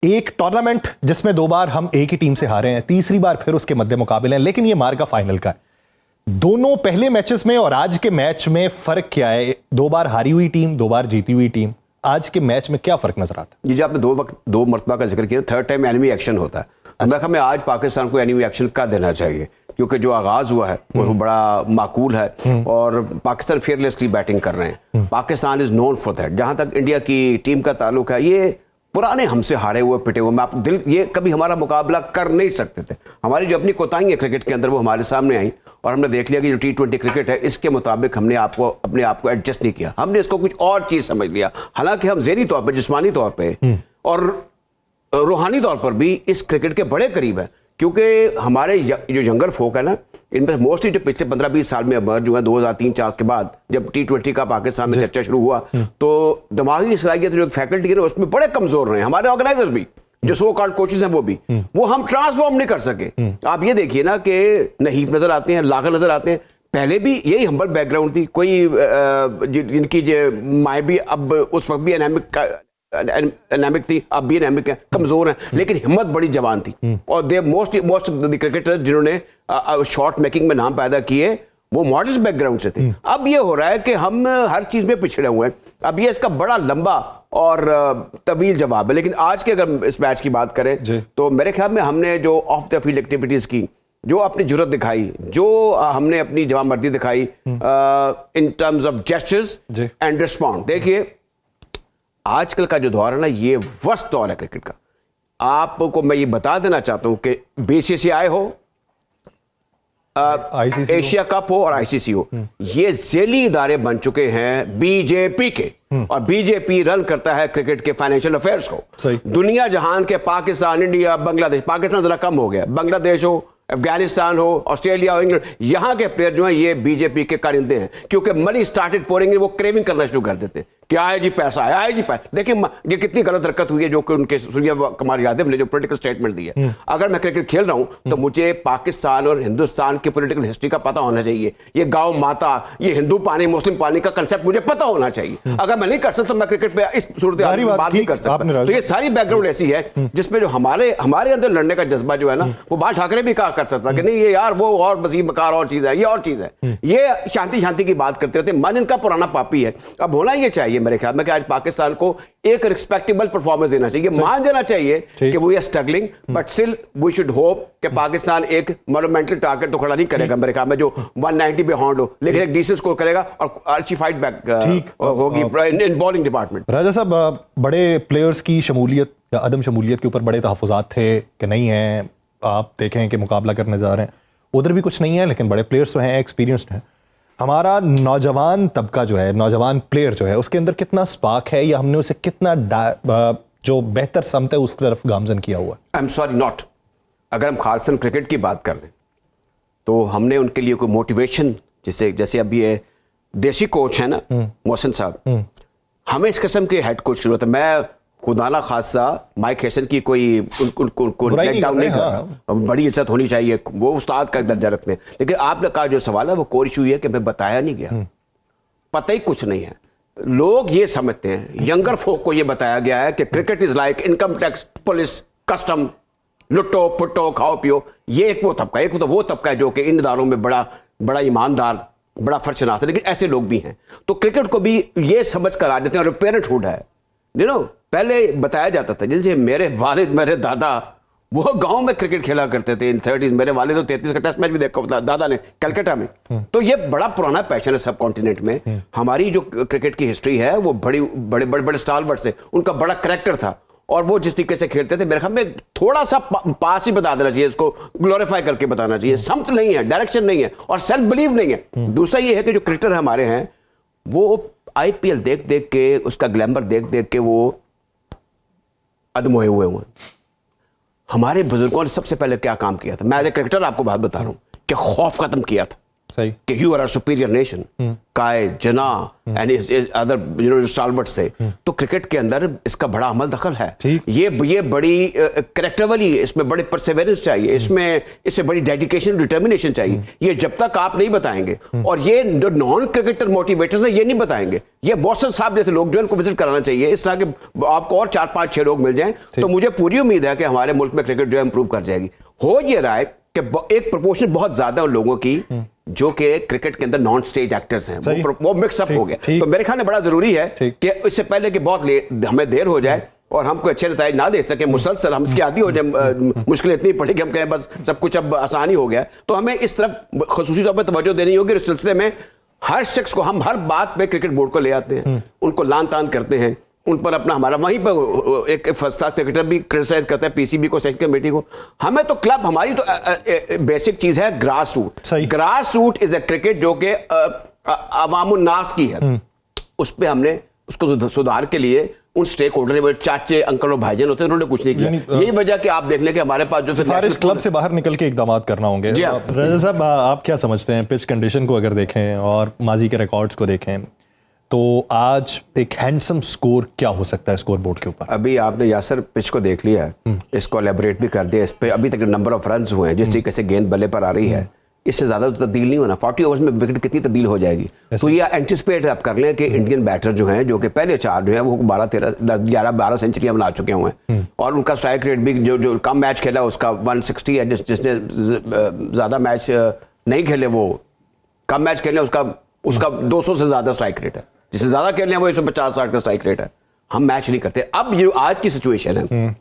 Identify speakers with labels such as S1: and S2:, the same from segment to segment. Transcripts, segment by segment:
S1: एक टूर्नामेंट जिसमें 2 बार हम एक ही टीम से हारे हैं, तीसरी बार फिर उसके मध्य मुकाबले हैं, लेकिन ये मार्का फाइनल का है। दोनों पहले मैचेस में और आज के मैच में फर्क क्या है? 2 बार हारी हुई टीम, 2 बार जीती हुई टीम, आज के मैच में क्या फर्क नजर आता है?
S2: जी, आपने दो मरतबा का जिक्र किया, थर्ड टाइम एनिमी एक्शन होता है। तो मैं हमें आज पाकिस्तान को एनिमी एक्शन कर देना चाहिए, क्योंकि जो आगाज हुआ है वो बड़ा माकूल है और पाकिस्तान फेयरलेसली बैटिंग कर रहे हैं। Pakistan is known for that. जहां तक इंडिया की टीम का ताल्लुक है, ये पुराने हमसे हारे हुए पिटे हुए, मैं आप दिल ये कभी हमारा मुकाबला कर नहीं सकते थे। हमारी जो अपनी कोताही है क्रिकेट के अंदर वो हमारे सामने आई और हमने देख लिया कि जो T20 क्रिकेट है इसके मुताबिक हमने अपने आप को एडजस्ट नहीं किया, हमने इसको कुछ और चीज समझ लिया। हालांकि हम ज़हनी तौर पर, जिस्मानी तौर पर और रूहानी तौर पर भी इस क्रिकेट के बड़े करीब है, क्योंकि हमारे जो यंगर फोक है ना, इनमें मोस्टली जो पिछले 15-20 साल में अमर्ज हुए हैं 2003-4 के बाद, जब T20 का पाकिस्तान में चर्चा शुरू हुआ, तो दिमागी सलाहियत जो फैकल्टी है उसमें बड़े कमजोर रहे। हमारे ऑर्गेनाइजर्स भी, जो सो कॉल्ड कोचेस हैं, वो हम ट्रांसफॉर्म नहीं कर सके। आप ये देखिए ना कि नहीफ नजर आते हैं, लाखा नजर आते हैं। पहले भी यही हम्बल बैकग्राउंड थी, कोई जिनकी माए भी अब उस वक्त भी एनामिक थी, अब भी एनामिक है, कमजोर है, लेकिन हिम्मत बड़ी जवान थी। और दे मोस्ट क्रिकेटर जिन्होंने शॉट मेकिंग में नाम पैदा किए वो मॉडर्न बैकग्राउंड से थे। अब ये हो रहा है कि हम हर चीज में पिछड़े हुए हैं। अब ये इसका बड़ा लंबा और तवील जवाब है, लेकिन आज के अगर इस मैच की बात करें तो मेरे ख्याल में हमने जो ऑफ द फील्ड एक्टिविटीज की, जो अपनी जुर्रत दिखाई, जो हमने अपनी जवाबमर्दी दिखाई in terms of gestures and respond. देखिए, आजकल का जो दौर है ना, ये वर्स्ट दौर है क्रिकेट का। आपको मैं ये बता देना चाहता हूं कि BCCI हो, एशिया कप हो और ICC हो, ये ज़ेली इदारे बन चुके हैं बीजेपी के, और बीजेपी रन करता है क्रिकेट के फाइनेंशियल अफेयर्स को। दुनिया जहान के, पाकिस्तान, इंडिया, बांग्लादेश, पाकिस्तान जरा कम हो गया, बांग्लादेश हो, अफगानिस्तान हो, ऑस्ट्रेलिया हो, इंग्लैंड, यहां के प्लेयर जो हैं ये बीजेपी के कारिंदे हैं, क्योंकि मनी स्टार्टेड पोरिंग, वो क्रेविंग करना शुरू कर देते कि आए जी पैसा, आए जी पैसा। देखिए ये कितनी गलत हरकत हुई है जो कि उनके सूर्या कुमार यादव ने जो पॉलिटिकल स्टेटमेंट दी है। अगर मैं क्रिकेट खेल रहा हूं तो मुझे पाकिस्तान और हिंदुस्तान की पॉलिटिकल हिस्ट्री का पता होना चाहिए। ये गांव माता, ये हिंदू पानी मुस्लिम पानी का कंसेप्ट मुझे पता होना चाहिए। अगर मैं नहीं कर सकता, मैं क्रिकेट पे इस सूरत बात नहीं कर सकता। तो ये सारी बैकग्राउंड ऐसी है जिसमें जो हमारे अंदर लड़ने का जज्बा जो है ना, वो बाल ठाकरे भी कहा कर सकता कि नहीं ये यार वो और वसीम बकार और चीज है, ये और चीज है। ये शांति की बात करते रहते, मन इनका पुराना पापी है। अब होना ये चाहिए मेरे ख्याल में कि आज पाकिस्तान को एक रिस्पेक्टेबल परफॉर्मेंस देना चाहिए, मान जाना चाहिए कि वो ये struggling, but still we should hope कि पाकिस्तान एक मोनुमेंटल टारगेट तो खड़ा नहीं करेगा मेरे ख्याल में, जो 190 पे हॉन्ड हो, लेकिन एक डिसेंट स्कोर करेगा और अच्छी फाइट बैक होगी इन बॉलिंग डिपार्टमेंट।
S1: राजा साहब, बड़े प्लेयर्स की शमूलियत या अदम शमूलियत के ऊपर बड़े तहफ़्फ़ुज़ात थे कि नहीं है, आप देखें कि मुकाबला करने जा रहे हैं, उधर भी कुछ नहीं है, लेकिन बड़े प्लेयर्स तो हैं, एक्सपीरियंस्ड हैं। हमारा नौजवान तबका जो है, नौजवान प्लेयर जो है, उसके अंदर कितना स्पार्क है या हमने उसे कितना जो बेहतर समझते है उस तरफ गामजन किया हुआ?
S2: I am sorry not. अगर हम खालसन क्रिकेट की बात कर लें तो हमने उनके लिए कोई मोटिवेशन, जैसे अब ये देसी कोच है ना मोहसिन साहब, हमें इस किस्म के हेड कोच की जरूरत है। मैं खुदा ना खासा माइक हैसन की कोई उनको लेट डाउन नहीं कर रहा, बड़ी इज्जत होनी चाहिए, वो उस्ताद का दर्जा रखते हैं, लेकिन आपने कहा जो सवाल है वो कोर इशू है कि मैं बताया नहीं गया, पता ही कुछ नहीं है। लोग ये समझते हैं, यंगर फोक को ये बताया गया है कि cricket is like income tax, police, custom, लुटो फुटो, खाओ पियो। ये एक वो तबका है जो कि इन इदारों में बड़ा ईमानदार, बड़ा फर्शनास है, लेकिन ऐसे लोग भी हैं। तो क्रिकेट को भी ये समझ कर आ जाते हैं, और पेरेंटहुड है, पहले बताया जाता था, जैसे मेरे वालिद, मेरे दादा वो गांव में क्रिकेट खेला करते थे इन 30s। मेरे वालिद तो 33 का टेस्ट मैच भी देखा था दादा ने कलकत्ता में। तो ये बड़ा पुराना पैशन है सब कॉन्टिनेंट में। हमारी जो क्रिकेट की हिस्ट्री है वो बड़े स्टारवर्ड्स थे, उनका बड़ा करैक्टर था, और वो जिस तरीके से खेलते थे, मेरे ख्याल में थोड़ा सा पास ही बता देना चाहिए, इसको ग्लोरीफाई करके बताना चाहिए। समत नहीं है, डायरेक्शन नहीं है, और सेल्फ बिलीव नहीं है। दूसरा ये है कि जो क्रिकेटर हमारे हैं वो IPL देख देख के, उसका ग्लैमर देख देख के वो अदमोए हुए हैं। हमारे बुजुर्गों ने सबसे पहले क्या काम किया था, मैं एज ए क्रिकेटर आपको बात बता रहा हूं, कि खौफ खत्म किया था।
S1: सही
S2: कि you are a superior nation, काय जना एंड अदर स्टालवर्ट से, तो क्रिकेट के अंदर इसका बड़ा अमल दखल है। ये बड़ी करेक्टरली, इसमें बड़े परसेवरेंस चाहिए, इससे बड़ी डेडिकेशन डिटर्मिनेशन चाहिए। ये जब तक आप नहीं बताएंगे, और ये जो नॉन क्रिकेटर मोटिवेटर्स है ये नहीं बताएंगे, ये बॉसन साहब जैसे लोग जो है इनको विजिट कराना चाहिए। इस तरह के आपको और 4-5-6 लोग मिल जाएं तो मुझे पूरी उम्मीद है कि हमारे मुल्क में क्रिकेट जो है इंप्रूव कर जाएगी। हो ये रहा है कि एक प्रोपोर्शन बहुत ज्यादा उन लोगों की जो कि क्रिकेट के अंदर नॉन स्टेज एक्टर्स हैं, वो मिक्सअप हो गया। तो मेरे ख्याल में बड़ा जरूरी है कि इससे पहले कि बहुत हमें देर हो जाए और हम कोई अच्छे नतीजे ना दे सके, मुसलसल हम इसके आदी हो जाए, मुश्किल इतनी पड़ी कि हम कहें बस सब कुछ अब आसानी हो गया, तो हमें इस तरफ खुसूसी तौर पर तवज्जो देनी होगी। इस सिलसिले में हर शख्स को, हम हर बात पे क्रिकेट बोर्ड को ले आते हैं, उनको लान तान करते हैं, उन पर अपना हमारा वहीं पर एक फर्स्ट क्लास क्रिकेटर भी क्रिटिसाइज करता है पीसीबी को, सेलेक्ट कमेटी को। हमें तो क्लब, हमारी तो बेसिक चीज है grass root. Grass root is a cricket जो कि अवामुन्नास की है। उस पर हमने उसको सुधार के लिए उन स्टेक होल्डर, चाचे अंकल और भाईजान होते हैं, उन्होंने कुछ नहीं किया। यही वजह कि आप देख लें कि हमारे पास जो
S1: सिफारिश क्लब से बाहर निकल के इकदाम करना होंगे। रजा साहब, आप क्या समझते हैं, पिच कंडीशन को अगर देखें और माजी के रिकॉर्ड्स को देखें तो आज एक हैंडसम स्कोर क्या हो सकता है स्कोर बोर्ड के ऊपर?
S2: अभी आपने यासर पिच को देख लिया है, इसको एलेबोरेट भी कर दिया। इस पे अभी तक नंबर ऑफ रन्स हुए हैं, जिस तरीके से गेंद बल्ले पर आ रही है, इससे ज्यादा तो तब्दील नहीं होना। 40 ओवर्स में विकेट कितनी तब्दील हो जाएगी? तो ये एंटिसिपेट आप कर लें कि इंडियन बैटर जो हैं, जो कि पहले 4 जो है वो 12 सेंचुरियां बना चुके हुए हैं, और उनका स्ट्राइक रेट भी जो कम मैच खेला उसका 160 है, जिसने ज्यादा मैच नहीं खेले वो कम मैच खेले उसका 200 से ज्यादा स्ट्राइक रेट है, जिससे ज्यादा खेलने वो 150-60 का स्ट्राइक रेट है। हम मैच नहीं करते। अब जो आज की सिचुएशन है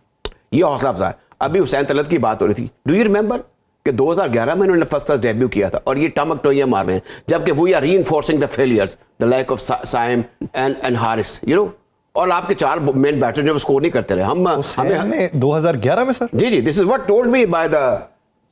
S2: ये हौसला अफजा है। अभी हुसैन तलत की बात हो रही थी, डू यू रिमेंबर कि 2011 में उन्होंने फर्स्ट क्लास डेब्यू किया था और ये टमक टोइयां मार रहे हैं, जबकि we are reinforcing the failures, the lack of Saim and Haris, you know, और आपके 4 मेन बैटर जो स्कोर नहीं करते रहे। हमें
S1: 2011 में सर,
S2: जी, this is what told me by the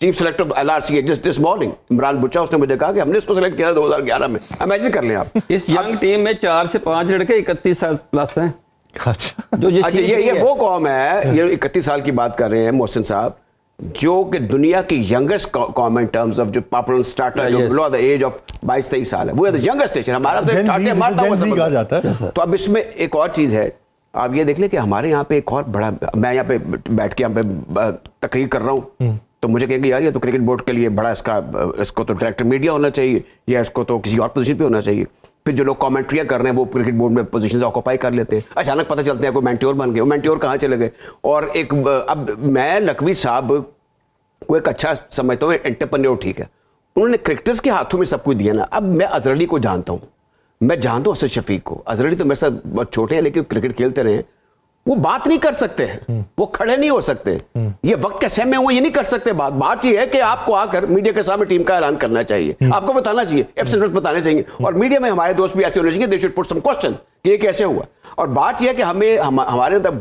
S2: chief selector LRC just this morning, Imran Bucha, उसने मुझे कहा कि हमने इसको सेलेक्ट किया 2011 में। इमेजिन कर लें आप,
S3: इस यंग टीम में 4 से 5 लड़के 31 साल प्लस हैं।
S1: अच्छा,
S2: ये वो कौम है, ये 31 साल की बात कर रहे हैं मोहसिन साहब, जो कि दुनिया की यंगेस्ट कौम इन टर्म्स ऑफ जो पॉपुलर स्टार्टर जो बिलो द एज ऑफ 22-23 साल है, वो द यंगेस्ट नेशन। हमारा तो ठाटे मारता हुआ
S1: जाता है।
S2: तो अब इसमें एक और चीज है, आप ये देख लें कि हमारे यहाँ पे एक और बड़ा, मैं यहाँ पे बैठ के यहाँ पे तकरीर कर रहा हूँ, तो मुझे कहेंगे यार ये तो क्रिकेट बोर्ड के लिए बड़ा इसको तो डायरेक्टर मीडिया होना चाहिए, या इसको तो किसी और पोजीशन पे होना चाहिए। फिर जो लोग कमेंट्रियाँ कर रहे हैं वो क्रिकेट बोर्ड में पोजीशन ऑक्यूपाई कर लेते हैं, अचानक पता चलते हैं कोई मेंटोर बन गए, वो मेंटोर कहाँ चले गए। और एक अब मैं नकवी साहब को एक अच्छा समझता हूँ, एंटरप्रेन्योर, ठीक है, उन्होंने क्रिकेटर्स के हाथों में सब कुछ दिया ना। अब मैं अजहर अली को जानता हूँ, मैं जानता हूँ असद शफीक को। अजहर अली तो मेरे साथ बहुत छोटे हैं लेकिन क्रिकेट खेलते रहे, वो बात नहीं कर सकते हैं, वो खड़े नहीं हो सकते, ये वक्त के सहमे हुए ये नहीं कर सकते। बात ये है कि आपको आकर मीडिया के सामने टीम का ऐलान करना चाहिए, आपको बताना चाहिए, एब्सेंट बताने चाहिए, और मीडिया में हमारे दोस्त भी ऐसे होने चाहिए, they should put some question कि ये कैसे हुआ। और बात यह है कि हमारे अंदर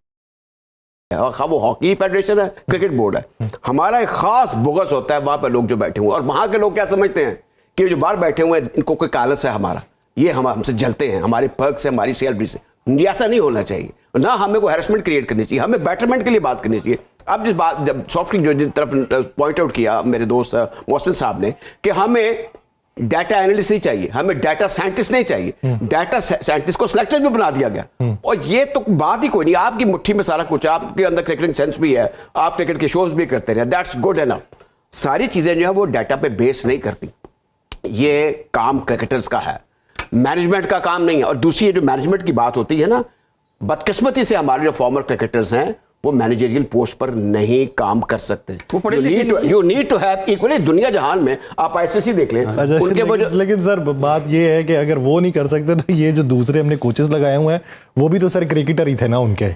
S2: वो हॉकी फेडरेशन है, क्रिकेट बोर्ड है, हमारा एक खास बुगस होता है वहां पर लोग जो बैठे हुए, और वहां के लोग क्या समझते हैं कि जो बाहर बैठे हुए हैं इनको कोई कालस है हमारा, ये हमसे जलते हैं, हमारी पर्क से, हमारी सैलरी से। ऐसा नहीं होना चाहिए, ना हमें कोई हैरेसमेंट क्रिएट करनी चाहिए, हमें बेटरमेंट के लिए बात करनी चाहिए। अब जब सॉफ्टली जो जिस तरफ पॉइंट आउट किया मेरे दोस्त मोहसिन साहब ने कि हमें डाटा एनालिस्ट नहीं चाहिए, हमें डाटा साइंटिस्ट नहीं चाहिए, डाटा साइंटिस्ट को सिलेक्टर भी बना दिया गया, और ये तो बात ही कोई नहीं, आपकी मुट्ठी में सारा कुछ, आपके अंदर क्रिकेटिंग सेंस भी है, आप क्रिकेट के शोज भी करते रहे, दैट्स गुड एनफ। सारी चीजें जो है वो डाटा पे बेस नहीं करती, ये काम क्रिकेटर्स का है, मैनेजमेंट का काम नहीं है। और दूसरी जो मैनेजमेंट की बात होती है ना, बदकिस्मती से हमारे जो फॉर्मर क्रिकेटर्स हैं वो मैनेजरियल पोस्ट पर नहीं काम कर सकते। You need to have equally, दुनिया जहान में आप आईसीसी देख लें उनके
S1: लेकिन सर बात ये है कि अगर वो नहीं कर सकते तो ये जो दूसरे हमने कोचेस लगाए हुए हैं वो भी तो सर क्रिकेटर ही थे ना उनके।